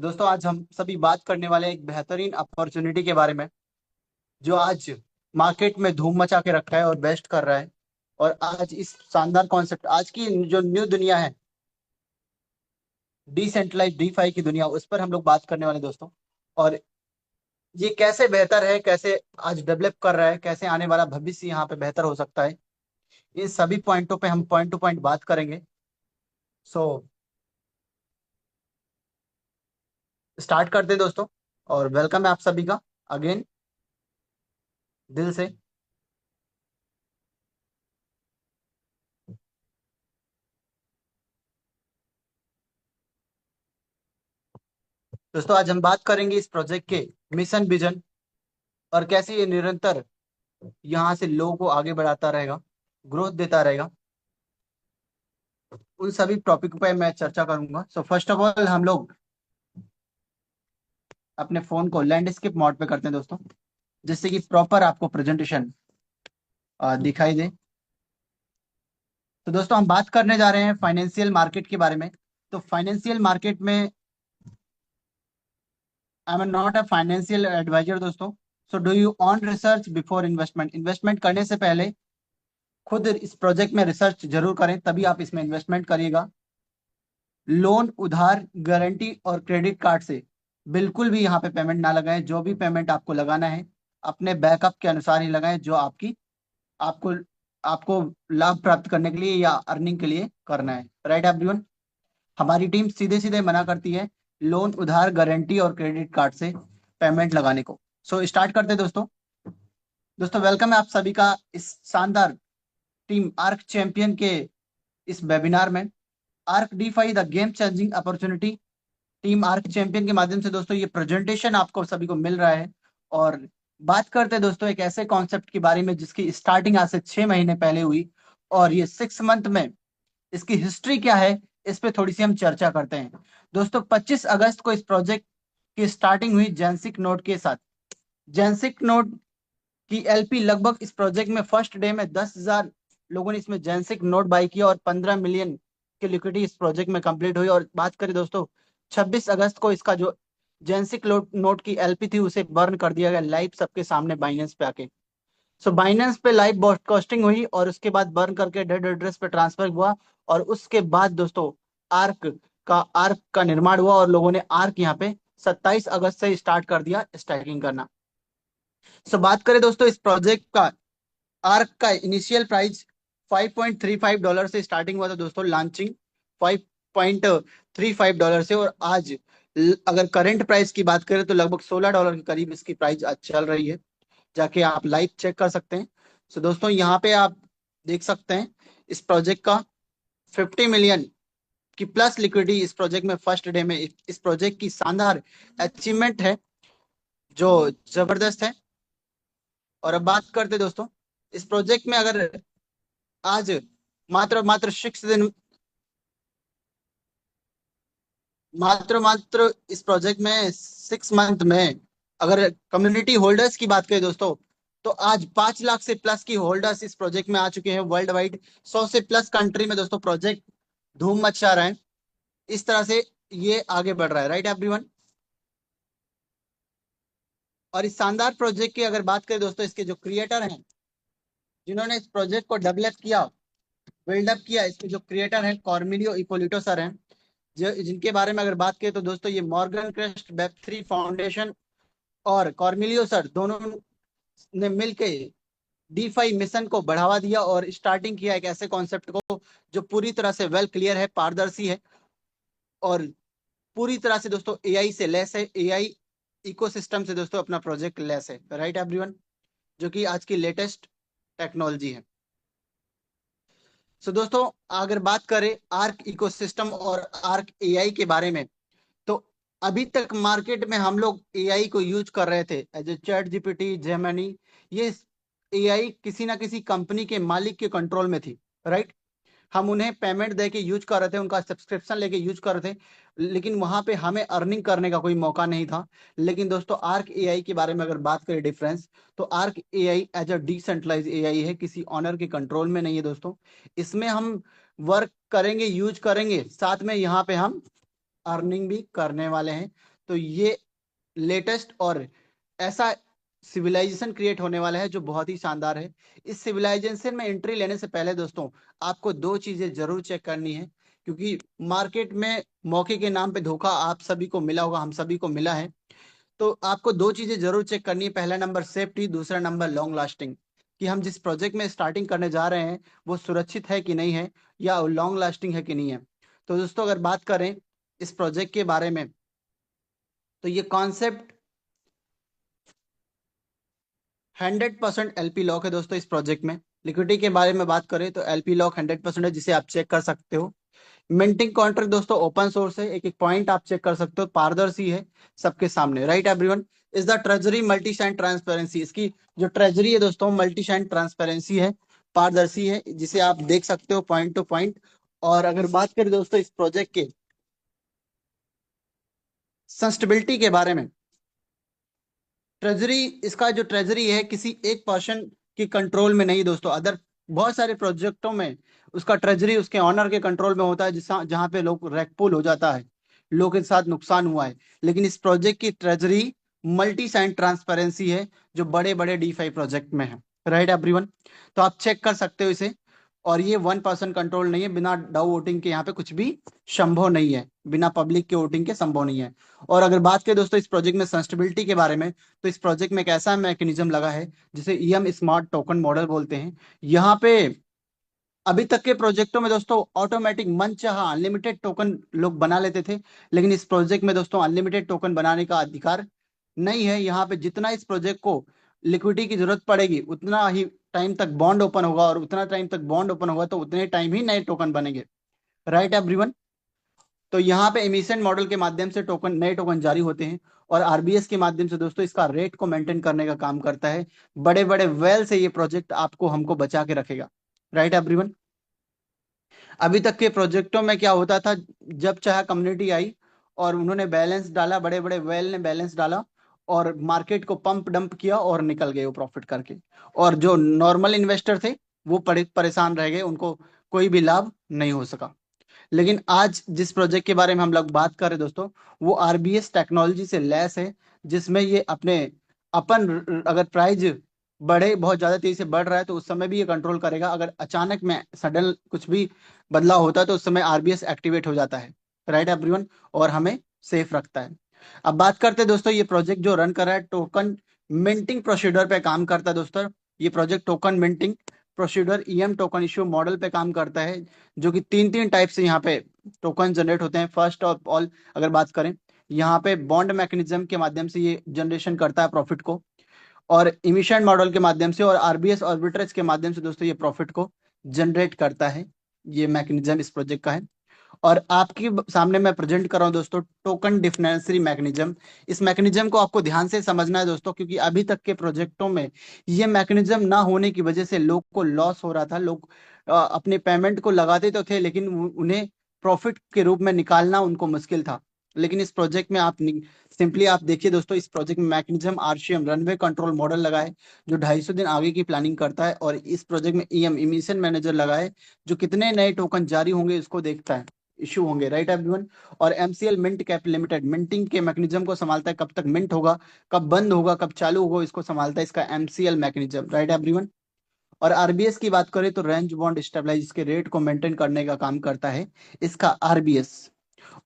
तो दोस्तों आज हम सभी बात करने वाले हैं एक बेहतरीन अपॉर्चुनिटी के बारे में जो आज मार्केट में धूम मचा के रखा है और बेस्ट कर रहा है। और आज इस शानदार कॉन्सेप्ट आज की जो न्यू दुनिया है, डिसेंट्रलाइज डीफाई की दुनिया, उस पर हम लोग बात करने वाले हैं दोस्तों। और ये कैसे बेहतर है, कैसे आज डेवलप कर रहा है, कैसे आने वाला भविष्य यहाँ पे बेहतर हो सकता है, इन सभी पॉइंटों पे हम पॉइंट टू पॉइंट बात करेंगे। सो स्टार्ट करते हैं दोस्तों। और वेलकम है आप सभी का अगेन, दिल से। दोस्तों आज हम बात करेंगे इस प्रोजेक्ट के मिशन विजन और कैसे ये निरंतर यहाँ से लोगों को आगे बढ़ाता रहेगा, ग्रोथ देता रहेगा। उन सभी टॉपिक पे मैं चर्चा करूंगा। सो फर्स्ट ऑफ ऑल हम लोग अपने फोन को लैंडस्केप मोड पे करते हैं दोस्तों, जिससे कि प्रॉपर आपको प्रेजेंटेशन दिखाई दे। तो दोस्तों हम बात करने जा रहे हैं फाइनेंशियल मार्केट के बारे में। तो फाइनेंशियल मार्केट में I am not a financial advisor दोस्तों। So do you own research before investment. Investment करने से पहले खुद इस प्रोजेक्ट में रिसर्च जरूर करें, तभी आप इसमें इन्वेस्टमेंट करिएगा। लोन, उधार, गारंटी और क्रेडिट कार्ड से बिल्कुल भी यहाँ पे पेमेंट ना लगाएं। जो भी पेमेंट आपको लगाना है अपने बैकअप के अनुसार ही लगाएं, जो आपकी आपको आपको लाभ प्राप्त करने के लिए या अर्निंग के लिए करना है। Right everyone. हमारी टीम सीधे सीधे मना करती है लोन, उधार, गारंटी और क्रेडिट कार्ड से पेमेंट लगाने को। सो स्टार्ट करते हैं दोस्तों। दोस्तों वेलकम है आप सभी का इस शानदार टीम आर्क चैंपियन के इस वेबिनार में। Arc DeFi the game changing opportunity. Team arc champion के माध्यम से दोस्तों ये प्रेजेंटेशन आपको सभी को मिल रहा है। और बात करते हैं दोस्तों एक ऐसे कॉन्सेप्ट के बारे में जिसकी स्टार्टिंग आज से 6 महीने पहले हुई, और ये 6 मंथ में इसकी हिस्ट्री क्या है, इस पे थोड़ी सी हम चर्चा करते हैं। दोस्तों 25 अगस्त को इस प्रोजेक्ट की स्टार्टिंग हुई जेंसिक नोड के साथ। जेंसिक नोड की एलपी लगभग इस प्रोजेक्ट में फर्स्ट डे में 10,000 लोगों ने इसमें जेंसिक नोट बाई किया और 15 मिलियन की लिक्विडिटी इस प्रोजेक्ट में कंप्लीट हुई। और बात करें दोस्तों 26 अगस्त को इसका जो जेंसिक नोट की एलपी थी उसे बर्न कर दिया गया लाइव सबके सामने बाइनेंस पे आके। सो बाइनेंस पे लाइव ब्रॉडकास्टिंग हुई और उसके बाद बर्न करके डेड एड्रेस पे ट्रांसफर हुआ। और उसके बाद दोस्तों आर्क आर्क का निर्माण हुआ और लोगों ने आर्क यहाँ पे 27 अगस्त से स्टार्ट कर दिया स्टैकिंग करना। सो बात करें दोस्तों इस प्रोजेक्ट का, आर्क का इनिशियल प्राइस $5.35 से स्टार्टिंग हुआ था दोस्तों, लॉन्चिंग $5.35 से। और आज अगर करंट प्राइस की बात करें तो लगभग $16 के करीब इसकी प्राइस आज चल रही है। जाके आप लाइव चेक कर सकते हैं। सो दोस्तों यहाँ पे आप देख सकते हैं इस प्रोजेक्ट का 50 मिलियन की प्लस लिक्विडिटी इस प्रोजेक्ट में फर्स्ट डे में। इस प्रोजेक्ट की शानदार अचीवमेंट है जो जबरदस्त है। और अब बात करते हैं दोस्तों इस प्रोजेक्ट में, अगर आज मात्र मात्र 6 दिन, मात्र इस प्रोजेक्ट में 6 मंथ में अगर कम्युनिटी होल्डर्स की बात करें दोस्तों, तो आज 5 लाख से प्लस की होल्डर्स इस प्रोजेक्ट में आ चुके हैं वर्ल्ड वाइड। 100 से प्लस कंट्री में दोस्तों प्रोजेक्ट धूम मचा रहा है। इस तरह से ये आगे बढ़ रहा है। Right everyone. और इस शानदार प्रोजेक्ट की अगर बात करें दोस्तों, इसके जो क्रिएटर हैं, जिन्होंने इस प्रोजेक्ट को डेवलप किया, बिल्डअप किया, इसके जो क्रिएटर हैं कॉर्मिलियो इपोलिटो सर हैं, जो जिनके बारे में अगर बात करें तो दोस्तों ये मॉर्गन क्रेस्ट वेब3 फाउंडेशन और कॉर्मिलियो सर दोनों ने मिलकर डीफाई मिशन को बढ़ावा दिया और स्टार्टिंग किया एक ऐसे कॉन्सेप्ट को जो पूरी तरह से वेल क्लियर है, पारदर्शी है और पूरी तरह से दोस्तों एआई से लेस है। एआई इकोसिस्टम से दोस्तों अपना प्रोजेक्ट लेस है। राइट एवरीवन, जो कि आज की लेटेस्ट टेक्नोलॉजी है। सो दोस्तों अगर बात करें आर्क इकोसिस्टम और आर्क एआई के बारे में, तो अभी तक मार्केट में हम लोग एआई को यूज कर रहे थे as a chat GPT, Gemini. ये एआई किसी ना किसी कंपनी के मालिक के कंट्रोल में थी। राइट। हम उन्हें पेमेंट दे के यूज कर रहे थे, उनका सब्सक्रिप्शन लेके यूज कर रहे थे, लेकिन वहां पे हमें अर्निंग करने का कोई मौका नहीं था। लेकिन दोस्तों आर्क एआई के बारे में अगर बात करें डिफरेंस, तो arc AI as a decentralize AI है, किसी ऑनर के कंट्रोल में नहीं है दोस्तों। इसमें हम वर्क करेंगे, यूज करेंगे, साथ में यहाँ पे हम अर्निंग भी करने वाले हैं। तो ये लेटेस्ट और ऐसा सिविलाइजेशन क्रिएट होने वाला है जो बहुत ही शानदार है। इस सिविलाइजेशन में एंट्री लेने से पहले दोस्तों आपको दो चीजें जरूर चेक करनी है, क्योंकि मार्केट में मौके के नाम पे धोखा आप सभी को मिला होगा, हम सभी को मिला है। तो आपको दो चीजें जरूर चेक करनी है, पहला नंबर सेफ्टी, दूसरा नंबर लॉन्ग लास्टिंग, कि हम जिस प्रोजेक्ट में स्टार्टिंग करने जा रहे हैं वो सुरक्षित है कि नहीं है, या लॉन्ग लास्टिंग है कि नहीं है। तो दोस्तों अगर बात करें इस प्रोजेक्ट के बारे में, तो ये कॉन्सेप्ट 100% एलपी लॉक है दोस्तों। इस प्रोजेक्ट में लिक्विडिटी के बारे में बात करें तो एलपी लॉक 100% है, जिसे आप चेक कर सकते हो। मिंटिंग कॉन्ट्रैक्ट दोस्तों ओपन सोर्स है, एक एक पॉइंट आप चेक कर सकते हो, पारदर्शी है सबके सामने, right everyone. Is the treasury multi sign transparency, इसकी जो ट्रेजरी है दोस्तों मल्टी साइन ट्रांसपेरेंसी है, पारदर्शी है, जिसे आप देख सकते हो पॉइंट टू पॉइंट। और अगर बात करें दोस्तों इस प्रोजेक्ट के सस्टेनेबिलिटी के बारे में, ट्रेजरी, इसका जो ट्रेजरी है किसी एक पर्सन की कंट्रोल में नहीं दोस्तों। अदर बहुत सारे प्रोजेक्टों में उसका ट्रेजरी उसके ऑनर के कंट्रोल में होता है, जिसका जहां पे लोग रैकपुल हो जाता है, लोगों के साथ नुकसान हुआ है। लेकिन इस प्रोजेक्ट की ट्रेजरी मल्टी साइन ट्रांसपेरेंसी है, जो बड़े बड़े डीफाई प्रोजेक्ट में है, राइट एवरीवन। तो आप चेक कर सकते हो इसे। और ये 1% कंट्रोल नहीं है, बिना डाउ वोटिंग के यहाँ पे कुछ भी संभव नहीं है, बिना पब्लिक के वोटिंग के संभव नहीं है। और अगर बात करें दोस्तों इस प्रोजेक्ट में सस्टेनेबिलिटी के बारे में, तो इस प्रोजेक्ट में एक ऐसा मैकेनिज्म लगा है जिसे ईएम स्मार्ट टोकन मॉडल बोलते हैं। यहाँ पे अभी तक के प्रोजेक्टों में दोस्तों ऑटोमेटिक मन चाहा अनलिमिटेड टोकन लोग बना लेते थे, लेकिन इस प्रोजेक्ट में दोस्तों अनलिमिटेड टोकन बनाने का अधिकार नहीं है। यहाँ पे जितना इस प्रोजेक्ट को लिक्विडिटी की जरूरत पड़ेगी उतना ही टाइम तक बॉन्ड ओपन होगा, और उतना टाइम तक बॉन्ड ओपन होगा तो उतने टाइम ही नए टोकन बनेंगे, राइट एवरीवन। तो यहाँ पे एमिशन मॉडल के माध्यम से टोकन, नए टोकन जारी होते हैं, और आरबीएस के माध्यम से दोस्तों इसका रेट को मेंटेन करने का काम करता है। बड़े बड़े वेल से ये प्रोजेक्ट आपको हमको बचा के रखेगा, राइट एवरीवन। अभी तक के प्रोजेक्टों में क्या होता था, जब चाहे कम्युनिटी आई और उन्होंने बैलेंस डाला, बड़े बड़े वेल ने बैलेंस डाला और मार्केट को पंप डंप किया और निकल गए वो प्रॉफिट करके, और जो नॉर्मल इन्वेस्टर थे वो परेशान रह गए, उनको कोई भी लाभ नहीं हो सका। लेकिन आज जिस प्रोजेक्ट के बारे में हम लोग बात कर रहे हैं दोस्तों, वो आरबीएस टेक्नोलॉजी से लैस है, जिसमें ये अपने अपन अगर प्राइस बढ़े, बहुत ज्यादा तेजी से बढ़ रहा है तो उस समय भी ये कंट्रोल करेगा। अगर अचानक में सडन कुछ भी बदलाव होता है तो उस समय आरबीएस एक्टिवेट हो जाता है, राइट एवरीवन, और हमें सेफ रखता है। अब बात करते हैं दोस्तों, ये प्रोजेक्ट जो रन कर रहा है टोकन मिंटिंग प्रोसीडर पे काम करता है दोस्तों। ये project token minting procedure EM token issue model पे काम करता है, जो कि तीन तीन टाइप से यहाँ पे टोकन जनरेट होते हैं। फर्स्ट ऑफ ऑल अगर बात करें, यहाँ पे बॉन्ड मैकेनिज्म के माध्यम से ये जनरेशन करता है प्रॉफिट को, और इमिशन मॉडल के माध्यम से और आरबीएस आर्बिट्रेज के माध्यम से दोस्तों ये प्रॉफिट को जनरेट करता है। ये मैकेनिज्म इस प्रोजेक्ट का है। और आपके सामने मैं प्रेजेंट कर रहा हूं दोस्तों टोकन डिफरेंशियल मैकेनिज्म। इस मैकेनिज्म को आपको ध्यान से समझना है दोस्तों, क्योंकि अभी तक के प्रोजेक्टों में ये मैकेनिज्म ना होने की वजह से लोग को लॉस हो रहा था। लोग अपने पेमेंट को लगाते तो थे, लेकिन उन्हें प्रॉफिट के रूप में निकालना उनको मुश्किल था। लेकिन इस प्रोजेक्ट में आप सिंपली आप देखिए दोस्तों, इस प्रोजेक्ट में mechanism RCM runway control model लगा है, जो 250 दिन आगे की प्लानिंग करता है। और इस प्रोजेक्ट में ईएम इमिशन मैनेजर लगा है, जो कितने नए टोकन जारी होंगे इसको देखता है, इशू होंगे, राइट एवरीवन। और MCL mint cap limited minting के मैकेनिज्म को संभालता है, कब तक मिंट होगा, कब बंद होगा, कब चालू होगा, इसको संभालता है इसका एमसीएल मैकेनिज्म, राइट एवरीवन। और आरबीएस की बात करें तो रेंज बॉन्ड स्टेबलाइज के रेट को मेंटेन करने का काम करता है इसका आरबीएस।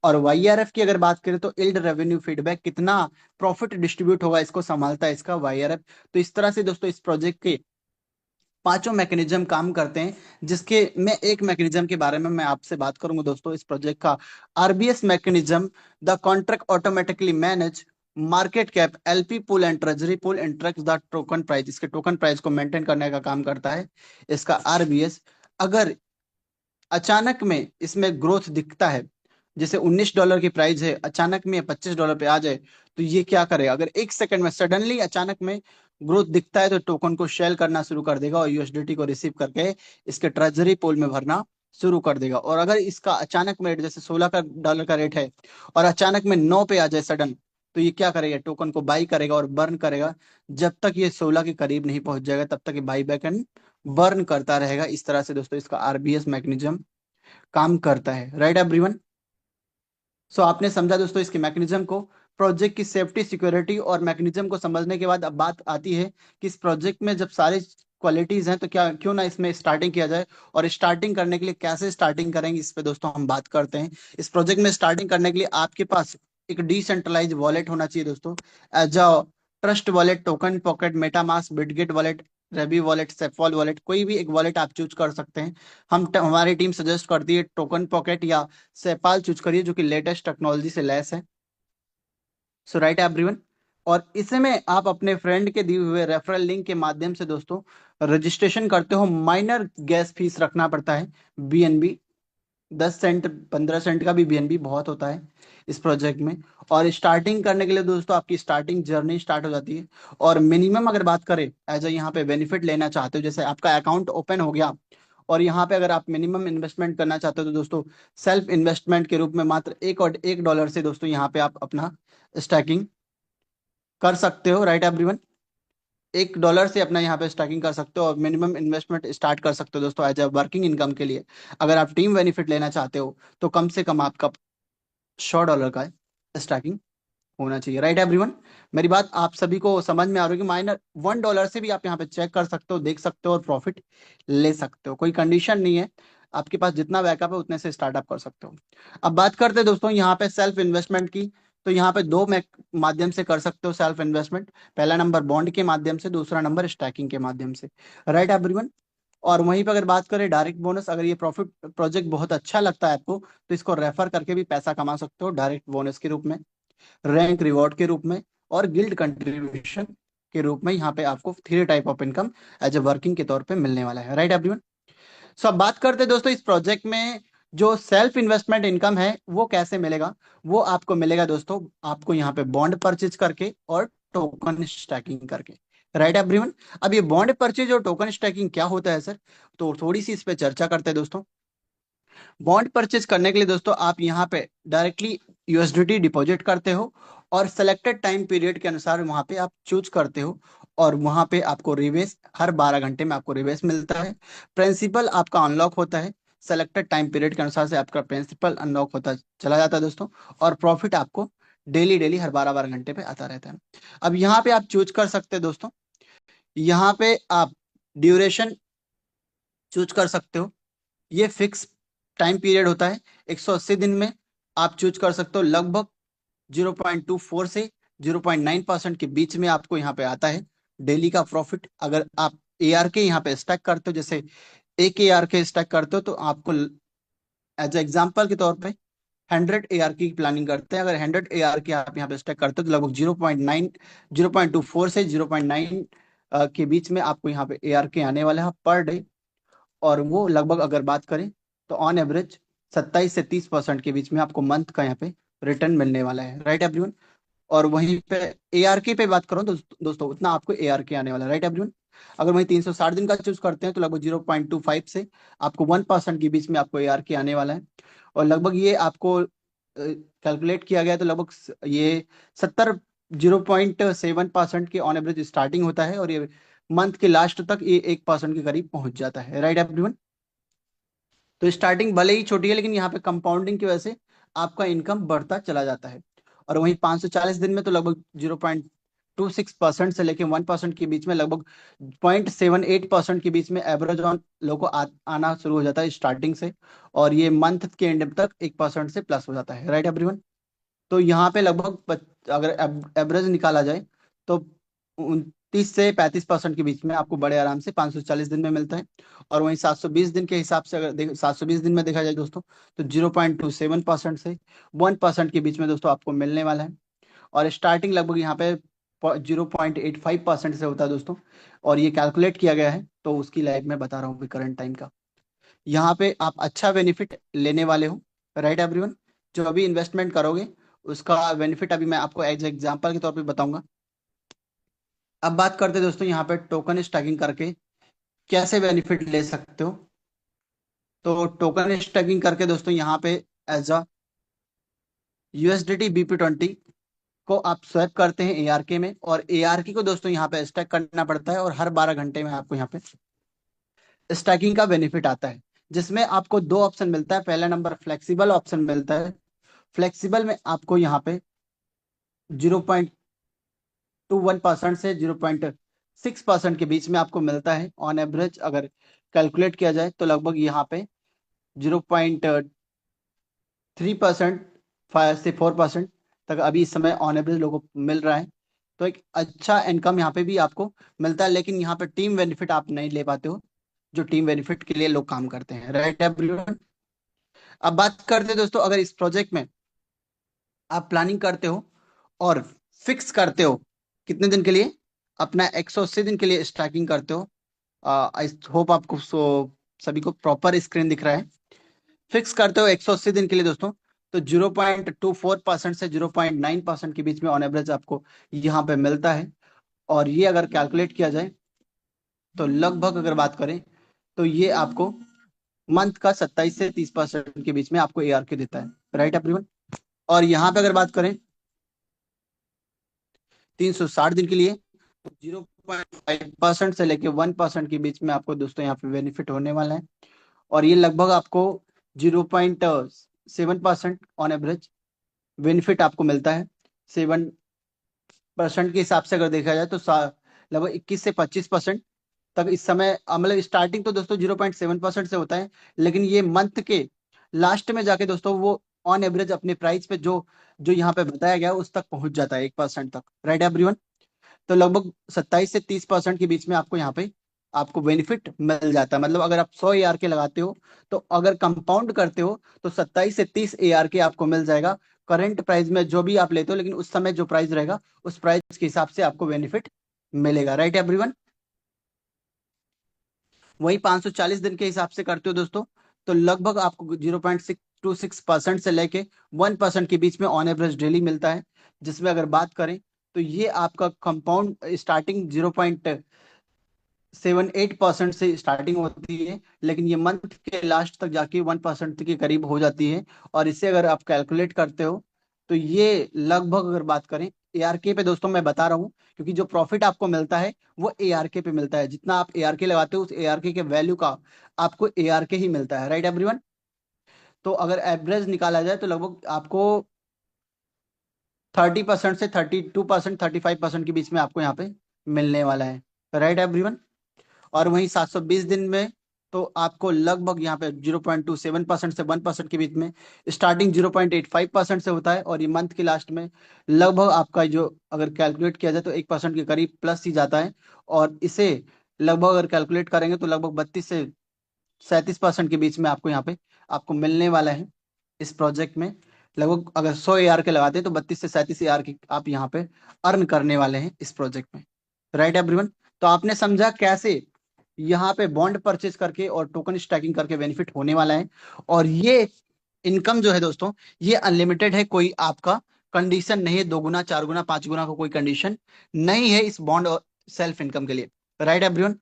और वाईआरएफ की अगर बात करें तो इल्ड रेवेन्यू फीडबैक, कितना प्रॉफिट डिस्ट्रीब्यूट होगा, इसको संभालता है इसका वाईआरएफ। तो इस तरह से दोस्तों इस प्रोजेक्ट के पांचों मैकेनिज्म काम करते हैं, जिसके मैं एक मैकेनिज्म के बारे में मैं आपसे बात करूंगा दोस्तों, इस प्रोजेक्ट का RBS mechanism. The contract automatically manage market cap LP pool and treasury pool and tracks the token price, इसके टोकन प्राइस को मेंटेन करने का काम करता है इसका आरबीएस। अगर अचानक में इसमें ग्रोथ दिखता है, जैसे $19 की प्राइस है, अचानक में $25 पे आ जाए, तो ये क्या करेगा, अगर एक सेकंड में सडनली अचानक में ग्रोथ दिखता है तो टोकन को शेल करना शुरू कर देगा और यूएसडीटी को रिसीव करके इसके ट्रेजरी पोल में भरना शुरू कर देगा। और अगर इसका अचानक में जैसे $16 का रेट है और अचानक में 9 पे आ जाए सडन, तो ये क्या करेगा, टोकन को बाई करेगा और बर्न करेगा। जब तक ये 16 के करीब नहीं पहुंच जाएगा तब तक ये बाई बैक एंड बर्न करता रहेगा। इस तरह से दोस्तों इसका आरबीएस मैकेनिज्म काम करता है, राइट एवरीवन। सो आपने समझा दोस्तों इसके मैकेनिज्म को। प्रोजेक्ट की सेफ्टी, सिक्योरिटी और मैकेनिज्म को समझने के बाद अब बात आती है कि इस प्रोजेक्ट में जब सारी क्वालिटीज हैं तो क्या क्यों ना इसमें स्टार्टिंग किया जाए। और स्टार्टिंग करने के लिए कैसे स्टार्टिंग करेंगे इस पे दोस्तों हम बात करते हैं। इस प्रोजेक्ट में स्टार्टिंग करने के लिए आपके पास एक डिसेंट्रलाइज वॉलेट होना चाहिए दोस्तों। As a trust wallet, token pocket, MetaMask, Bitget wallet, Rabby wallet, SafePal wallet, कोई भी एक वॉलेट आप चूज कर सकते हैं। हमारी टीम सजेस्ट करती है टोकन पॉकेट या सेपाल चूज करिए जो कि लेटेस्ट टेक्नोलॉजी से लैस है। सो राइट एवरीवन। और इसमें आप अपने फ्रेंड के दिए हुए रेफरल लिंक के माध्यम से दोस्तों रजिस्ट्रेशन करते हो। माइनर गैस फीस रखना पड़ता है, बीएनबी। 10 सेंट 15 सेंट का भी बीएनबी बहुत होता है इस प्रोजेक्ट में। और स्टार्टिंग करने के लिए दोस्तों आपकी स्टार्टिंग जर्नी स्टार्ट हो जाती है। और मिनिमम अगर बात करें एज अ यहाँ पे बेनिफिट लेना चाहते हो, जैसे आपका अकाउंट ओपन हो गया और यहाँ पे अगर आप मिनिमम इन्वेस्टमेंट करना चाहते हो तो दोस्तों सेल्फ इन्वेस्टमेंट के रूप में मात्र $1 से दोस्तों यहाँ पे आप अपना स्टैकिंग कर सकते हो। Right everyone. $1 से अपना यहाँ पे स्टार्टिंग कर सकते हो और मिनिमम इन्वेस्टमेंट स्टार्ट कर सकते हो दोस्तों एज अ वर्किंग इनकम के लिए। अगर आप टीम बेनिफिट लेना चाहते हो तो कम से कम आपका $100 का स्टार्टिंग होना चाहिए। Right everyone. मेरी बात आप सभी को समझ में आ रही है कि माइनर $1 से भी आप यहाँ पे चेक कर सकते हो, देख सकते हो और प्रॉफिट ले सकते हो। कोई कंडीशन नहीं है, आपके पास जितना बैकअप है उतने से स्टार्टअप कर सकते हो। अब बात करते हैं दोस्तों यहाँ पे सेल्फ इन्वेस्टमेंट की। तो यहाँ पे दो माध्यम से कर सकते हो सेल्फ इन्वेस्टमेंट। पहला नंबर बॉन्ड के माध्यम से, दूसरा नंबर स्टैकिंग के माध्यम से। Right everyone. और वहीं पर अगर बात करें डायरेक्ट बोनस, अगर ये प्रॉफिट प्रोजेक्ट बहुत अच्छा लगता है आपको तो इसको रेफर करके भी पैसा कमा सकते हो डायरेक्ट बोनस के रूप में, रैंक रिवॉर्ड के रूप में और गिल्ड कंट्रीब्यूशन के रूप में। यहाँ पे आपको 3 type of income as a working के तौर पे मिलने वाला है। Right everyone. सो अब बात करते हैं दोस्तों इस प्रोजेक्ट में जो सेल्फ इन्वेस्टमेंट इनकम है वो कैसे मिलेगा। वो आपको मिलेगा दोस्तों आपको यहाँ पे बॉन्ड परचेज करके और टोकन स्टैकिंग करके। Right everyone. अब ये बॉन्ड परचेज और टोकन स्टैकिंग क्या होता है सर, तो थोड़ी सी इस पे चर्चा करते हैं दोस्तों। बॉन्ड परचेज करने के लिए दोस्तों आप यहाँ पे डायरेक्टली यूएसडीटी डिपॉजिट करते हो और सेलेक्टेड टाइम पीरियड के अनुसार वहां पे आप चूज करते हो और वहां पे आपको रिवेस हर 12 घंटे में आपको रिवेस मिलता है। प्रिंसिपल आपका अनलॉक होता है, सेलेक्टेड टाइम पीरियड के अनुसार से आपका प्रिंसिपल अनलॉक होता चला जाता है दोस्तों। और प्रॉफिट आपको डेली डेली हर 12 12 घंटे पे आता रहता है। अब यहाँ पे आप चूज कर सकते हैं दोस्तों, यहाँ पे आप ड्यूरेशन चूज कर सकते हो। ये फिक्स टाइम पीरियड होता है 180 दिन में। आप चूज कर सकते हो लगभग 0.24 से 0.9% के बीच में आपको यहाँ पे आता है डेली का प्रॉफिट। अगर आप AR के यहाँ पे स्टैक करते हो, जैसे एक AR के स्टैक करते हो तो आपको एज एग्जाम्पल के तौर पे 100 AR की प्लानिंग करते हैं। अगर 100 AR के आप यहाँ पे स्टैक करते हो तो लगभग 0.24 से 0.9 के बीच में आपको यहाँ पे AR के आने वाले हैं पर डे। और वो लगभग अगर बात करें तो ऑन एवरेज 27 से 30% के बीच में आपको मंथ का यहाँ पे रिटर्न मिलने वाला है। Right everyone. और वहीं पे ARK पे बात करो तो दोस्तों उतना आपको ARK आने वाला है। Right everyone. अगर वही 360 दिन का चूज करते हैं तो लगभग 0.25 से आपको 1% के बीच में आपको ARK आने वाला है। और लगभग ये आपको कैलकुलेट किया गया है तो लगभग ये 0.7% के ऑन एवरेज स्टार्टिंग होता है और ये मंथ के लास्ट तक ये 1% के करीब पहुंच जाता है। Right everyone. तो स्टार्टिंग भले ही छोटी है लेकिन यहाँ पे कंपाउंडिंग की वजह से आपका इनकम बढ़ता चला जाता है। और वहीं 540 दिन में तो लगभग 0.26% से लेके 1% के बीच में, लगभग 0.78% के बीच में एवरेज ऑन लोगों को आना शुरू हो जाता है स्टार्टिंग से। और ये मंथ के एंड तक 1% से प्लस हो जाता है। Right everyone. तो यहाँ पे लगभग अगर एवरेज निकाला जाए तो 29 से 35% के बीच में आपको बड़े आराम से 540 दिन में मिलता है। और वहीं 720 दिन के हिसाब से अगर 720 दिन में देखा जाए दोस्तों तो 0.27% से 1% के बीच में दोस्तों आपको मिलने वाला है। और स्टार्टिंग लगभग यहाँ पे 0.85% से होता है दोस्तों। और ये कैलकुलेट किया गया है तो उसकी लाइफ में बता रहा हूँ अभी करंट टाइम का। यहाँ पे आप अच्छा बेनिफिट लेने वाले हो। Right everyone. जो अभी इन्वेस्टमेंट करोगे उसका बेनिफिट अभी मैं आपको एज एग्जांपल के तौर पे बताऊंगा। अब बात करते हैं दोस्तों यहाँ पे टोकन स्टैकिंग करके कैसे बेनिफिट ले सकते हो। तो टोकन स्टैकिंग करके दोस्तों यहाँ पे एज अ USDT BP20 को आप स्वैप करते हैं ARK में। और ARK को दोस्तों यहाँ पे स्टैक करना पड़ता है और हर 12 घंटे में आपको यहाँ पे स्टैकिंग का बेनिफिट आता है, जिसमें आपको दो ऑप्शन मिलता है। पहला नंबर फ्लेक्सिबल ऑप्शन मिलता है। फ्लेक्सिबल में आपको यहाँ पे 0.21% से 0.6% के बीच में आपको मिलता है ऑन एवरेज। अगर कैलकुलेट किया जाए तो लगभग यहाँ पे 0.3% 5 से 4% तक अभी इस समय ऑन एवरेज लोगों को मिल रहा है। तो एक अच्छा इनकम यहाँ पे भी आपको मिलता है, लेकिन यहाँ पे टीम बेनिफिट आप नहीं ले पाते हो, जो टीम बेनिफिट के लिए लोग काम करते हैं। Right everyone. अब बात करते हैं दोस्तों, अगर इस प्रोजेक्ट में आप प्लानिंग करते हो और फिक्स करते हो कितने दिन के लिए, अपना 180 दिन के लिए स्टार्टिंग करते हो। आई होप आपको सभी को प्रॉपर स्क्रीन दिख रहा है। फिक्स करते हो 180 दिन के लिए दोस्तों, तो 0.24% से 0.9% के बीच में ऑन एवरेज आपको यहाँ पे मिलता है। और ये अगर कैलकुलेट किया जाए तो लगभग अगर बात करें तो ये आपको मंथ का 27 से 30% के बीच में आपको ARK देता है। Right everyone. और यहाँ पे अगर बात करें 360 दिन के लिए, तो 0.5% से लेके 1% के बीच में आपको दोस्तों यहाँ पे बेनिफिट होने वाला है। और ये लगभग आपको 0.7% ऑन एवरेज बेनिफिट आपको मिलता है। 7% के हिसाब से अगर देखा जाए तो लगभग 21 से 25% तक इस समय मतलब स्टार्टिंग तो दोस्तों 0.7% से होता है, लेकिन ये मंथ के लास्ट में जाके दोस्तों वो ऑन एवरेज अपने प्राइस पे जो जो यहाँ पे बताया गया है उस तक पहुंच जाता है 1% तक। Right everyone. तो लगभग 27 से 30% के बीच में आपको यहाँ पे आपको बेनिफिट मिल जाता है। मतलब अगर आप 100 ARK लगाते हो तो अगर कंपाउंड करते हो तो 27 से 30 ARK आपको मिल जाएगा करंट प्राइस में जो भी आप लेते हो, लेकिन उस समय जो प्राइस रहेगा उस प्राइस के हिसाब से आपको बेनिफिट मिलेगा। Right everyone. वही 540 दिन के हिसाब से करते हो दोस्तों, तो लगभग आपको 0.626% से लेके 1% के बीच में ऑन एवरेज डेली मिलता है। जिसमें अगर बात करें तो ये आपका कंपाउंड स्टार्टिंग 0.78% से स्टार्टिंग होती है, लेकिन ये मंथ के लास्ट तक जाके 1% के करीब हो जाती है। और इसे अगर आप कैलकुलेट करते हो तो ये लगभग अगर बात करें ARK पे दोस्तों, मैं बता रहा हूँ क्योंकि जो प्रॉफिट आपको मिलता है वो ARK पे मिलता है। जितना आप ARK लगाते हो उस ARK के वैल्यू का आपको ARK ही मिलता है। Right everyone. तो अगर एवरेज निकाला जाए तो लगभग आपको 30% से 32% 35% के बीच में आपको यहाँ पे मिलने वाला है। Right everyone. और वहीं 720 दिन में तो आपको लगभग यहाँ पे 0.27% से 1% के बीच में स्टार्टिंग 0.85% से होता है, और ये मंथ के लास्ट में लगभग आपका जो अगर कैलकुलेट किया जाए तो 1% के करीब प्लस ही जाता है। और इसे लगभग अगर कैलकुलेट करेंगे तो लगभग 32 से 37% के बीच में आपको यहाँ पे आपको मिलने वाला है इस प्रोजेक्ट में। लगभग अगर 100 ARK लगाते हैं तो 32 से 37 ARK आप यहाँ पे अर्न करने वाले हैं इस प्रोजेक्ट में। Right everyone. तो आपने समझा कैसे यहाँ पे बॉन्ड परचेज करके और टोकन स्टैकिंग करके बेनिफिट होने वाला है। और ये इनकम जो है दोस्तों, ये अनलिमिटेड है, कोई आपका कंडीशन नहीं है, 2 गुना 4 गुना 5 गुना का कोई कंडीशन नहीं है इस बॉन्ड और सेल्फ इनकम के लिए। Right everyone.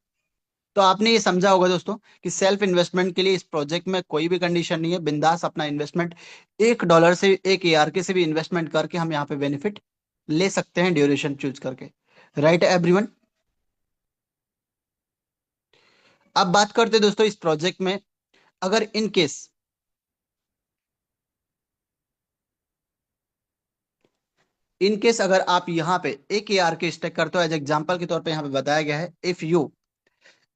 तो आपने ये समझा होगा दोस्तों कि सेल्फ इन्वेस्टमेंट के लिए इस प्रोजेक्ट में कोई भी कंडीशन नहीं है। बिंदास अपना इन्वेस्टमेंट $1 से 1 ARK से भी इन्वेस्टमेंट करके हम यहाँ पे बेनिफिट ले सकते हैं ड्यूरेशन चूज करके। Right everyone. अब बात करते हैं दोस्तों इस प्रोजेक्ट में, अगर इन केस अगर आप यहाँ पे 1 ARK स्टेक करते हो, एज एग्जांपल के तौर पे यहाँ पे बताया गया है, if you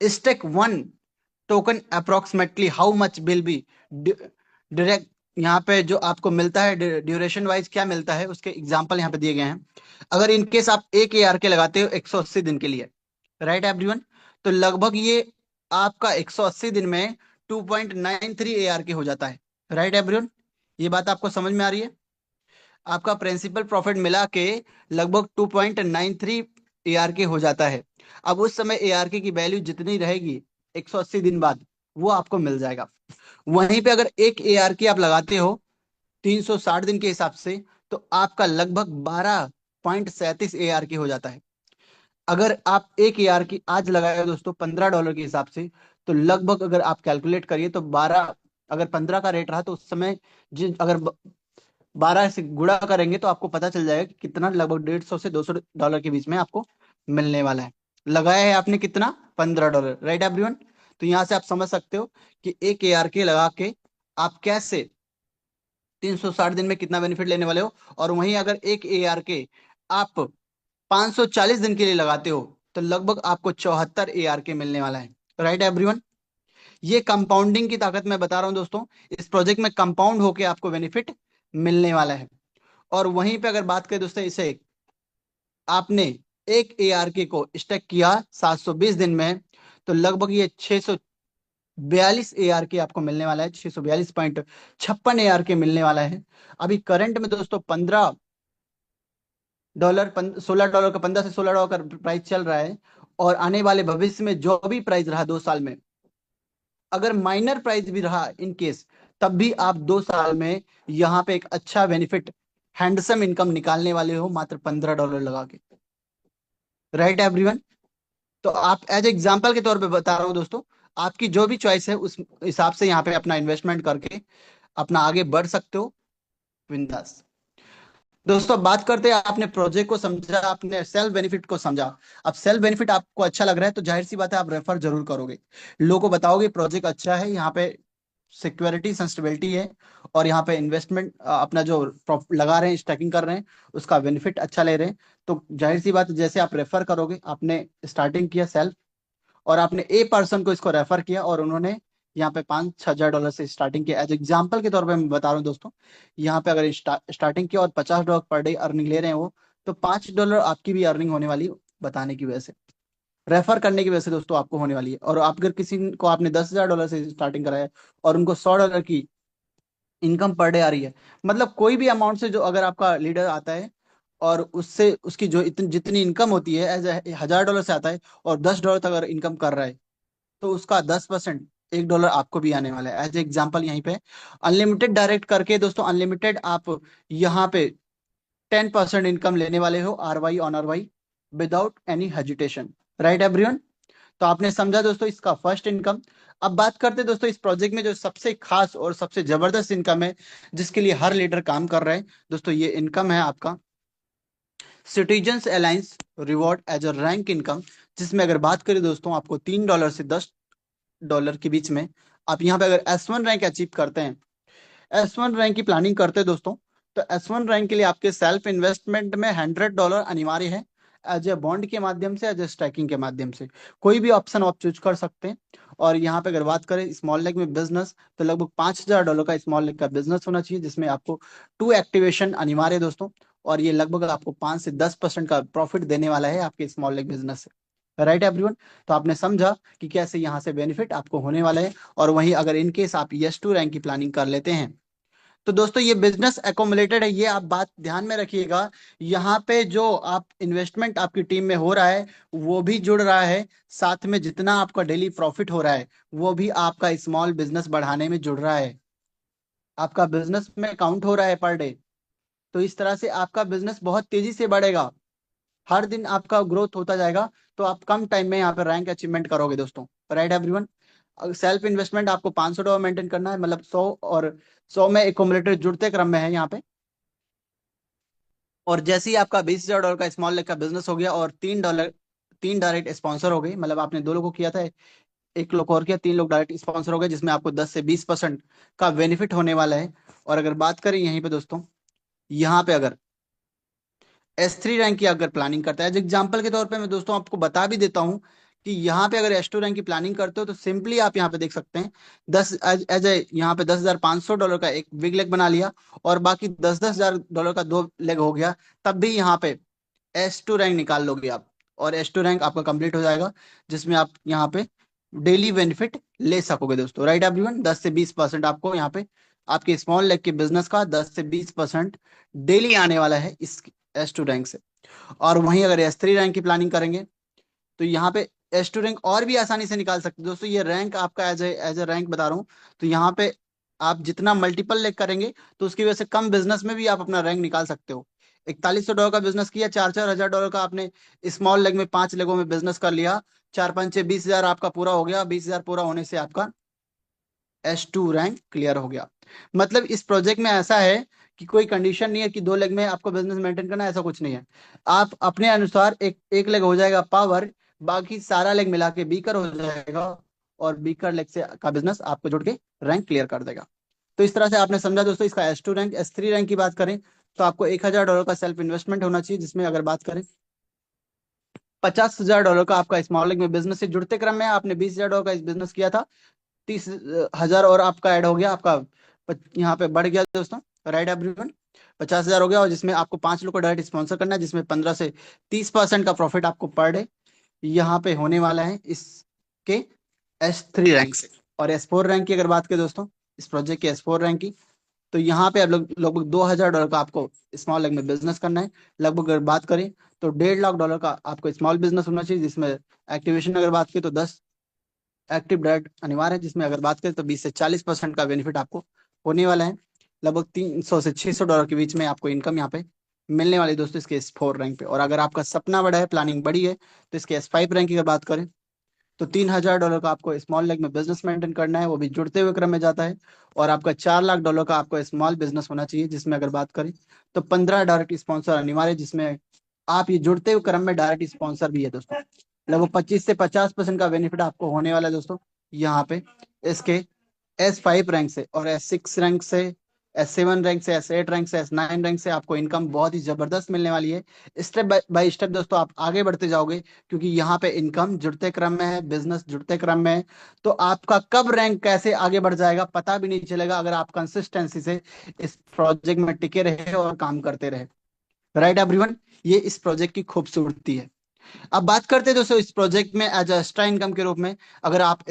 stake 1 token approximately how much will be direct, यहाँ पे जो आपको मिलता है ड्यूरेशन वाइज क्या मिलता है उसके एग्जांपल यहाँ पे दिए गए हैं। अगर इनकेस आप 1 ARK लगाते हो 180 दिन के लिए, राइट एवरीवन, तो लगभग ये आपका 180 दिन में 2.93 ARK हो जाता है। Right everyone. ये बात आपको समझ में आ रही है। आपका प्रिंसिपल प्रॉफिट मिला के लगभग 2.93 ARK हो जाता है। अब उस समय ARK की वैल्यू जितनी रहेगी 180 दिन बाद वो आपको मिल जाएगा। वहीं पे अगर 1 ARK आप लगाते हो 360 दिन के हिसाब से, तो आपका लगभग 12.37 ARK हो जाता है। अगर आप 1 ARK आज लगाए हो दोस्तों $15 के हिसाब से, तो लगभग अगर आप कैलकुलेट करिए तो 12, अगर 15 का रेट रहा तो उस समय जिन अगर 12 से गुणा करेंगे तो आपको पता चल जाएगा कि कितना, लगभग 150 से 200 डॉलर के बीच में आपको मिलने वाला है। लगाया है आपने कितना, $15। Right everyone. तो यहां से आप समझ सकते हो कि 1 ARK लगा के आप कैसे 360 दिन में कितना बेनिफिट लेने वाले हो। और वहीं अगर एक AR के आप 540 दिन के लिए लगाते हो तो लगभग आपको 74 AR के मिलने वाला है। Right everyone. ये कंपाउंडिंग की ताकत मैं बता रहा हूं दोस्तों। इस प्रोजेक्ट में कंपाउंड होके आपको बेनिफिट मिलने वाला है। और वहीं पे अगर बात करें दोस्तों, इसे आपने एक ARK को स्टेक किया 720 दिन में तो लगभग ये 642 ARK आपको मिलने वाला है। 642.56 ARK मिलने वाला है। अभी करंट में दोस्तों $15, $16 का, 15 से $16 का प्राइस चल रहा है। और आने वाले भविष्य में जो भी प्राइस रहा 2 साल में, अगर माइनर प्राइस भी रहा इन केस, तब भी आप 2 साल में यहाँ पे एक अच्छा बेनिफिट, हैंडसम इनकम निकालने वाले हो मात्र $15 लगा के। Right everyone. तो आप एज एग्जाम्पल के तौर पे बता रहा हूँ दोस्तों, आपकी जो भी चॉइस है उस हिसाब से यहाँ पे अपना इन्वेस्टमेंट करके अपना आगे बढ़ सकते हो बिंदास। दोस्तों अब बात करते हैं, आपने प्रोजेक्ट को समझा, आपने सेल्फ बेनिफिट को समझा। अब सेल्फ बेनिफिट आपको अच्छा लग रहा है तो जाहिर सी बात है आप रेफर जरूर करोगे, लोगों को बताओगे प्रोजेक्ट अच्छा है, यहाँ पे सिक्योरिटी सस्टेनेबिलिटी है, और यहाँ पे इन्वेस्टमेंट अपना जो लगा रहे हैं, स्टैकिंग कर रहे हैं, उसका बेनिफिट अच्छा ले रहे हैं। तो जाहिर सी बात है, जैसे आप रेफर करोगे, आपने स्टार्टिंग किया सेल्फ और आपने A पर्सन को इसको रेफर किया और उन्होंने यहाँ पे $5,000 से स्टार्टिंग किया। एज एग्जाम्पल के तौर पे मैं बता रहा हूँ दोस्तों, यहाँ पे अगर स्टार्टिंग किया और $50 पर डे अर्निंग ले रहे हैं वो, तो $5 आपकी भी अर्निंग होने वाली है, बताने की वजह से, रेफर करने की वजह से दोस्तों आपको होने वाली है। और आप अगर किसी को आपने $10,000 से स्टार्टिंग कराया है और उनको $100 की इनकम पर डे आ रही है, मतलब कोई भी अमाउंट से जो अगर आपका लीडर आता है और उससे उसकी जो जितनी इनकम होती है एज $1,000 से आता है और $10 तक अगर इनकम कर रहा है, तो उसका 10% $1 आपको भी आने वाला है। एज एग्जाम्पल यहीं पे अनलिमिटेड डायरेक्ट करके दोस्तों, अनलिमिटेड आप यहाँ पे 10% इनकम लेने वाले हो, RY on RY, without any hesitation. Right everyone. तो आपने समझा दोस्तों इसका फर्स्ट इनकम। अब बात करते हैं दोस्तों, इस प्रोजेक्ट में जो सबसे खास और सबसे जबरदस्त इनकम है, जिसके लिए हर लीडर काम कर रहा है दोस्तों, ये इनकम है आपका citizens alliance reward as a rank income. जिसमें अगर बात करें दोस्तों, आपको $3 से $10 के बीच में, आप यहाँ पे अगर S1 रैंक अचीव करते हैं, S1 रैंक की प्लानिंग करते हैं दोस्तों, तो S1 रैंक के लिए आपके सेल्फ इन्वेस्टमेंट में $100 अनिवार्य है। एज ए बॉन्ड के माध्यम से, एज ए स्टैकिंग के माध्यम से, कोई भी ऑप्शन आप चूज कर सकते हैं। और यहाँ पे अगर बात करें स्मॉल लेग में बिजनेस, तो लगभग $5,000 का स्मॉल लेग का बिजनेस होना चाहिए, जिसमें आपको 2 एक्टिवेशन अनिवार्य है दोस्तों। और ये लगभग आपको 5 से 10% का प्रॉफिट देने वाला है आपके स्मॉल लेग बिजनेस से। Right everyone. तो आपने समझा कि कैसे यहाँ से बेनिफिट आपको होने वाला है। और वहीं अगर इन केस आप S2 रैंक की प्लानिंग कर लेते हैं, तो दोस्तों ये बिजनेस एकोमुलेटेड है, ये आप बात ध्यान में रखिएगा। यहाँ पे जो आप इन्वेस्टमेंट आपकी टीम में हो रहा है वो भी जुड़ रहा है, साथ में जितना आपका डेली प्रॉफिट हो रहा है वो भी आपका स्मॉल बिजनेस बढ़ाने में जुड़ रहा है, आपका बिजनेस में काउंट हो रहा है पर डे। तो इस तरह से आपका बिजनेस बहुत तेजी से बढ़ेगा, हर दिन आपका ग्रोथ होता जाएगा। तो आप कम टाइम में यहाँ पे रैंक अचीवमेंट करोगे दोस्तों। Right everyone. सेल्फ इन्वेस्टमेंट आपको $500 मेंटेन करना है, मतलब 100 में एकोमुलेटेड जुड़ते क्रम में है यहाँ पे। और जैसे ही आपका $20,000 का स्मॉल लेग का बिजनेस हो गया और तीन डायरेक्ट स्पॉन्सर हो गए, मतलब आपने 2 लोगों को किया था, एक लोग और किया, 3 लोग डायरेक्ट स्पॉन्सर हो गए, जिसमें आपको 10 से 20% का बेनिफिट होने वाला है। और अगर बात करें यहीं पे दोस्तों, यहाँ पे अगर S3 रैंक की अगर प्लानिंग करता है, एज एग्जाम्पल के तौर पे मैं दोस्तों आपको बता भी देता हूँ कि यहाँ पे अगर S2 रैंक की प्लानिंग करते हो तो सिंपली आप यहाँ पे देख सकते हैं, दस एज ए यहाँ पे $10,500 का एक बिग लेग बना लिया और बाकी $10,000 का 2 लेग हो गया, तब भी यहाँ पे S2 रैंक निकाल लोगे आप, और S2 रैंक आपका कंप्लीट हो जाएगा, जिसमें आप यहाँ पे डेली बेनिफिट ले सकोगे दोस्तों। Right everyone. 10 से 20% आपको यहाँ पे आपके स्मॉल लेग के बिजनेस का 10 से 20% डेली आने वाला है इस S2 रैंक से। और वहीं अगर S3 रैंक की प्लानिंग करेंगे तो यहाँ पे S2 रैंक और भी आसानी से निकाल सकते हैं दोस्तों। ये रैंक आपका एज ए रैंक बता रहा हूँ। तो यहाँ पे आप जितना मल्टीपल लेग करेंगे तो उसकी वजह से कम बिजनेस में भी आप अपना रैंक निकाल सकते हो। $4,100 का बिजनेस किया, 4-4 हजार डॉलर का आपने स्मॉल लेग में 5 लेगों में बिजनेस कर लिया, 4-5-6 20 हजार आपका पूरा हो गया। 20 हजार पूरा होने से आपका S2 रैंक क्लियर हो गया। मतलब इस प्रोजेक्ट में ऐसा है कि कोई कंडीशन नहीं है कि 2 लेग में आपको बिजनेस मेंटेन करना है, ऐसा कुछ नहीं है। आप अपने अनुसार एक लेग हो जाएगा पावर, बाकी सारा लेग मिला के बीकर हो जाएगा, और बीकर लेग से का बिजनेस आपको जुड़ के रैंक क्लियर कर देगा। तो इस तरह से आपने समझा दोस्तों इसका S2 रैंक। S3 रैंक की बात करें तो आपको $1,000 का सेल्फ इन्वेस्टमेंट होना चाहिए, जिसमें अगर बात करें $50,000 का आपका स्मॉल लेग में बिजनेस से जुड़ते क्रम में आपने $20,000 का इस बिजनेस किया था, 30,000 और आपका ऐड हो गया, आपका यहाँ पे बढ़ गया दोस्तों, राइट एवरीवन। 50,000 हो गया, और जिसमें आपको 5 लोग को डायरेक्ट स्पॉन्सर करना है, जिसमें 15 से 30% का प्रॉफिट आपको पर डे यहाँ पे होने वाला है इसके S3 रैंक से। और S4 रैंक की अगर बात करें दोस्तों, इस प्रोजेक्ट के S4 रैंक की, तो यहाँ पे आप लोग लगभग $2,000 का आपको स्मॉल लेग में बिजनेस करना है। लगभग अगर बात करें तो $1.5 लाख का आपको स्मॉल बिजनेस होना चाहिए, जिसमें एक्टिवेशन अगर बात करें तो 10 एक्टिव डायरेक्ट अनिवार्य है, जिसमें अगर बात करें तो 20 से 40% का बेनिफिट आपको होने वाला है। लगभग $300 से $600 के बीच में आपको इनकम यहाँ पे मिलने वाली है दोस्तों इसके S4 रैंक पे। और अगर आपका सपना बड़ा है, प्लानिंग बड़ी है, तो इसके S5 रैंक की अगर बात करें तो $3,000 का आपको स्मॉल लेग में बिजनेस मेंटेन करना है, वो भी जुड़ते हुए क्रम में जाता है। और आपका $4 लाख का आपको स्मॉल बिजनेस होना चाहिए, जिसमें अगर बात करें तो 15 डायरेक्ट स्पॉन्सर अनिवार्य है, जिसमें आप ये जुड़ते हुए क्रम में डायरेक्ट स्पॉन्सर भी है दोस्तों। लगभग 25 से 50% का बेनिफिट आपको होने वाला है दोस्तों यहाँ पे इसके S5 रैंक से। और S6 रैंक से, S7 रैंक से, S8 रैंक से, S9 रैंक से आपको इनकम बहुत ही जबरदस्त मिलने वाली है। स्टेप बाय स्टेप दोस्तों आप आगे बढ़ते जाओगे, क्योंकि यहाँ पे इनकम जुड़ते क्रम में है, बिजनेस जुड़ते क्रम में है। तो आपका कब रैंक कैसे आगे बढ़ जाएगा पता भी नहीं चलेगा, अगर आप कंसिस्टेंसी से इस प्रोजेक्ट में टिके रहे और काम करते रहे, राइट एवरीवन। ये इस प्रोजेक्ट की खूबसूरती है। अब बात करते हैं दोस्तों इस प्रोजेक्ट में एज एक्स्ट्रा इनकम के रूप में, अगर आप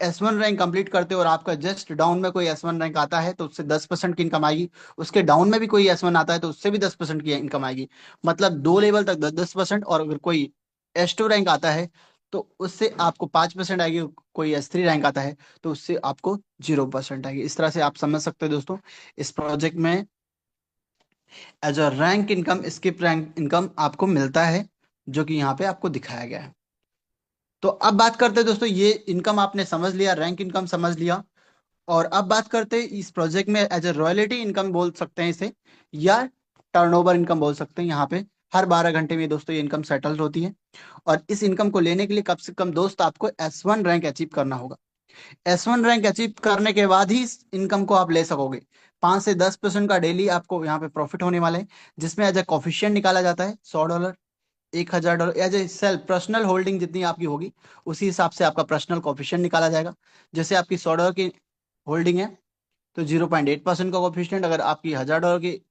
S1 रैंक कंप्लीट करते हो और आपका जस्ट डाउन में कोई S1 रैंक आता है तो उससे 10% की इनकम आएगी। उसके डाउन में भी कोई S1 आता है तो उससे भी 10% की इनकम आएगी। मतलब 2 लेवल तक 10-10%। और अगर कोई S2 रैंक आता है तो उससे आपको 5% आएगी। कोई S3 रैंक आता है तो उससे आपको 0% आएगी। इस तरह से आप समझ सकते हो दोस्तों इस प्रोजेक्ट में as a rank income, skip rank income आपको मिलता है, जो कि यहाँ पे आपको दिखाया गया है। तो अब बात करते हैं दोस्तों, ये इनकम आपने समझ लिया, रैंक इनकम समझ लिया। और अब बात करते हैं इस प्रोजेक्ट में एज ए रॉयल्टी इनकम बोल सकते हैं इसे, या टर्नओवर इनकम बोल सकते हैं। यहाँ पे हर 12 घंटे में दोस्तों ये इनकम सेटल होती है। और इस इनकम को लेने के लिए कम से कम दोस्त आपको S1 रैंक अचीव करना होगा। S1 रैंक अचीव करने के बाद ही इस इनकम को आप ले सकोगे। 5 से 10% का डेली आपको यहाँ पे प्रॉफिट होने वाला है, जिसमें एज ए कॉफिशियंट निकाला जाता है $100, $1,000 as a self personal holding जितनी आपकी होगी उसी हिसाब से आपका पर्सनल कॉफिशियंट निकाला जाएगा। जैसे आपकी $100 की होल्डिंग है तो 0.8% का कोफिशिएंट, अगर आपकी $1,000 की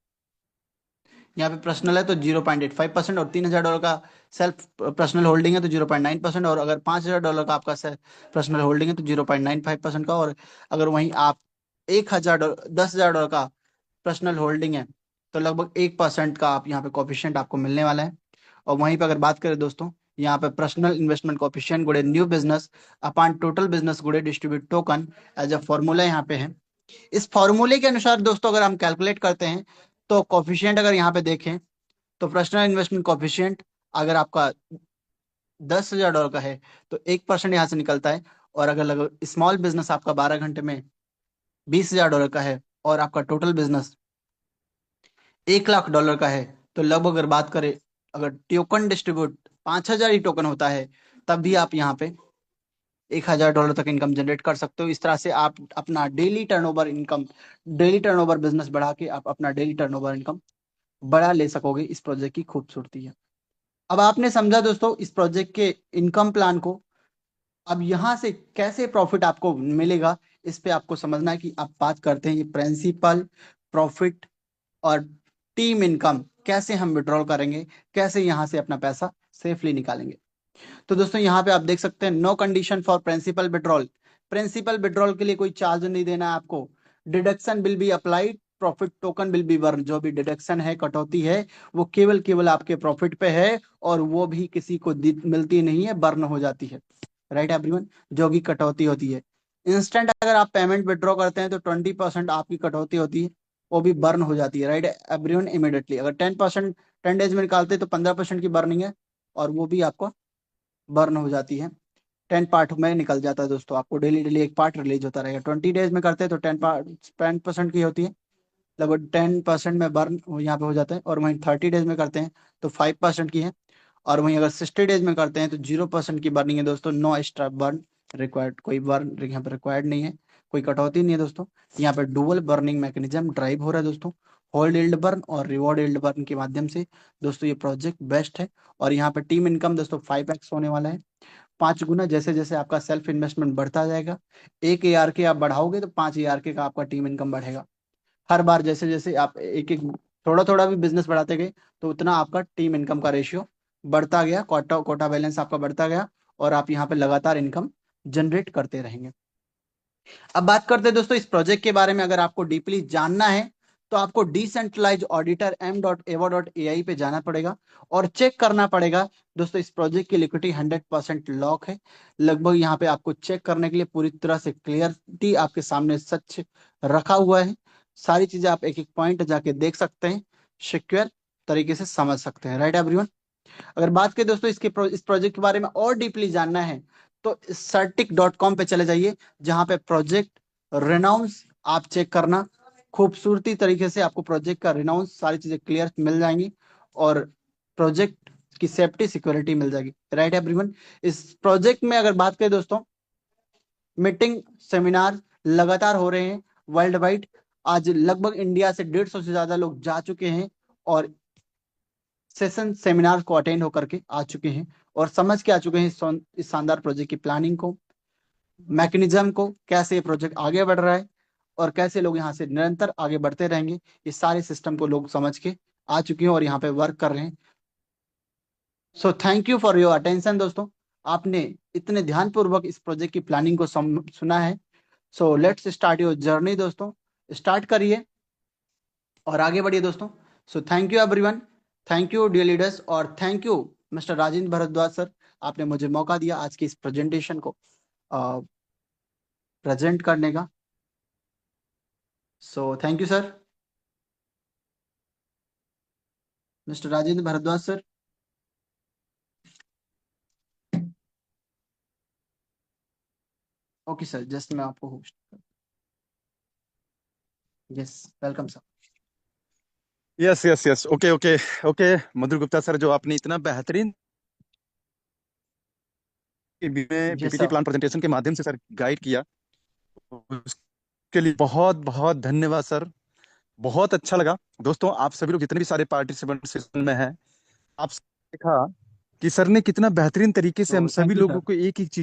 यहाँ पे पर्सनल है तो 0.85%, और $3,000 का सेल्फ पर्सनल होल्डिंग है तो 0.9%, और अगर $5,000 का आपका पर्सनल होल्डिंग है तो 0.95% का। और अगर वहीं आप $1,000 $10,000 का पर्सनल होल्डिंग है तो लगभग 1% का आप यहाँ पे कोफिशिएंट आपको मिलने वाला है। और वहीं पे अगर बात करें दोस्तों, यहाँ पे पर्सनल इन्वेस्टमेंट कोफिशिएंट गुड़े new business upon total business गुड़े distribute token as a formula यहाँ पे है। इस फॉर्मूले के अनुसार दोस्तों अगर हम कैलकुलेट करते हैं तो कॉफिशिएंट अगर यहाँ पे देखें तो पर्सनल इन्वेस्टमेंट कॉफिशिएंट अगर आपका $10,000 का है तो 1% यहाँ से निकलता है। और अगर स्मॉल बिजनेस आपका 12 घंटे में $20,000 का है और आपका टोटल बिजनेस $1 लाख का है, तो लगभग अगर बात करें, अगर टोकन डिस्ट्रीब्यूट 5,000 ही टोकन होता है तब भी आप यहाँ पे $1,000 तक इनकम जनरेट कर सकते हो। इस तरह से आप अपना डेली टर्नओवर बिजनेस बढ़ा के आप अपना डेली टर्नओवर इनकम बढ़ा ले सकोगे। इस प्रोजेक्ट की खूबसूरती है। अब आपने समझा दोस्तों इस प्रोजेक्ट के इनकम प्लान को। अब यहाँ से कैसे प्रॉफिट आपको मिलेगा इस पे आपको समझना है कि आप बात करते हैं ये प्रिंसिपल, प्रॉफिट और टीम इनकम कैसे हम विड्रॉल करेंगे, कैसे यहाँ से अपना पैसा सेफली निकालेंगे। तो दोस्तों यहाँ पे आप देख सकते हैं no condition for principal withdrawal. Principal withdrawal के लिए कोई चार्ज नहीं देना है आपको। Deduction will be applied, profit token will be burn. जो भी डिडक्शन है, कटौती है, वो केवल केवल आपके प्रॉफिट पे है, और वो भी किसी को मिलती नहीं है, बर्न हो जाती है, राइट एवरीवन। जो भी कटौती होती है इंस्टेंट, अगर आप पेमेंट विड्रॉ करते हैं तो 20% आपकी कटौती होती है, वो भी बर्न हो जाती है, राइट एवरीवन, इमिडिएटली। अगर 10% 10 डेज में निकालते हैं तो 15% की बर्निंग है, और वो भी आपको बर्न हो जाती है। 10 पार्ट में निकल जाता है दोस्तों, आपको डेली डेली एक पार्ट रिलीज होता रहेगा। 20 डेज में करते हैं तो 10% की होती है, लगभग 10% में बर्न यहाँ पे हो जाता है। और वहीं 30 डेज में करते हैं तो 5% की है। और वहीं अगर 60 डेज में करते हैं तो 0% की बर्निंग है दोस्तों। नो एक्स्ट्रा बर्न रिक्वायर्ड, कोई बर्न यहाँ पे रिक्वायर्ड नहीं है, कोई कटौती नहीं है दोस्तों। यहाँ पे डुअल बर्निंग मैकेनिज्म ड्राइव हो रहा है दोस्तों, होल्ड यील्ड बर्न और रिवॉर्ड यील्ड बर्न के माध्यम से। दोस्तों ये प्रोजेक्ट बेस्ट है। और यहाँ पे टीम इनकम दोस्तों 5x होने वाला है, 5 गुना। जैसे जैसे आपका सेल्फ इन्वेस्टमेंट बढ़ता जाएगा, 1 ARK आप बढ़ाओगे तो 5 ARK का आपका टीम इनकम बढ़ेगा। हर बार जैसे जैसे आप एक एक थोड़ा थोड़ा भी बिजनेस बढ़ाते गए, तो उतना आपका टीम इनकम का रेशियो बढ़ता गया, कोटा कोटा बैलेंस आपका बढ़ता गया, और आप यहाँ पे लगातार इनकम जनरेट करते रहेंगे। अब बात करते हैं दोस्तों इस प्रोजेक्ट के बारे में। अगर आपको डीपली जानना है तो आपको डिसेंट्रलाइज ऑडिटर m.ava.ai पे जाना पड़ेगा और चेक करना पड़ेगा। दोस्तों इस प्रोजेक्ट की लिक्विडिटी 100% लॉक है। लगभग यहाँ पे आपको चेक करने के लिए पूरी तरह से क्लियरिटी आपके सामने सच रखा हुआ है। सारी चीजें आप एक एक पॉइंट जाके देख सकते हैं, सिक्योर तरीके से समझ सकते हैं। Right everyone. अगर बात करें दोस्तों इस प्रोजेक्ट के बारे में और डीपली जानना है तो certic.com पे चले जाइए, जहां पे प्रोजेक्ट रिनाउंस आप चेक करना। खूबसूरती तरीके से आपको प्रोजेक्ट का रिनाउंस सारी चीजें क्लियर मिल जाएंगी, और प्रोजेक्ट की सेफ्टी सिक्योरिटी मिल जाएगी। Right everyone. इस प्रोजेक्ट में अगर बात करें दोस्तों, मीटिंग सेमिनार लगातार हो रहे हैं वर्ल्ड वाइड। आज लगभग इंडिया से 150 से ज्यादा लोग जा चुके हैं और सेशन सेमिनार को अटेंड होकर के आ चुके हैं, और समझ के आ चुके हैं इस शानदार प्रोजेक्ट की प्लानिंग को, मैकेनिज्म को, कैसे ये प्रोजेक्ट आगे बढ़ रहा है और कैसे लोग यहाँ से निरंतर आगे बढ़ते रहेंगे। इस सारे सिस्टम को लोग समझ के आ चुके हैं और यहाँ पे वर्क कर रहे हैं। सो thank you for your attention दोस्तों। आपने इतने ध्यानपूर्वक इस प्रोजेक्ट की प्लानिंग को सुना है। So let's start your journey दोस्तों। स्टार्ट करिए और आगे बढ़िए दोस्तों। So thank you everyone, thank you dear leaders, और thank you mister Rajendra Bhardwaj sir. आपने मुझे मौका दिया आज की इस प्रेजेंटेशन को प्रेजेंट करने का। So thank you sir. Mister Rajendra Bhardwaj sir. Okay sir, just मैं आपको host. Yes, welcome sir. Yes yes yes, okay okay okay. Madhur Gupta sir, जो आपने इतना बेहतरीन yes PPT sir. Plan presentation के माध्यम से सर गाइड किया, उसके लिए बहुत बहुत धन्यवाद सर। बहुत अच्छा लगा। दोस्तों, आप सभी लोग जितने भी सारे पार्टिसिपेंट सेशन में हैं, आप देखा कि सर ने कितना बेहतरीन तरीके से हम सो सभी थैंक यू लोगों सर। को एक एक चीज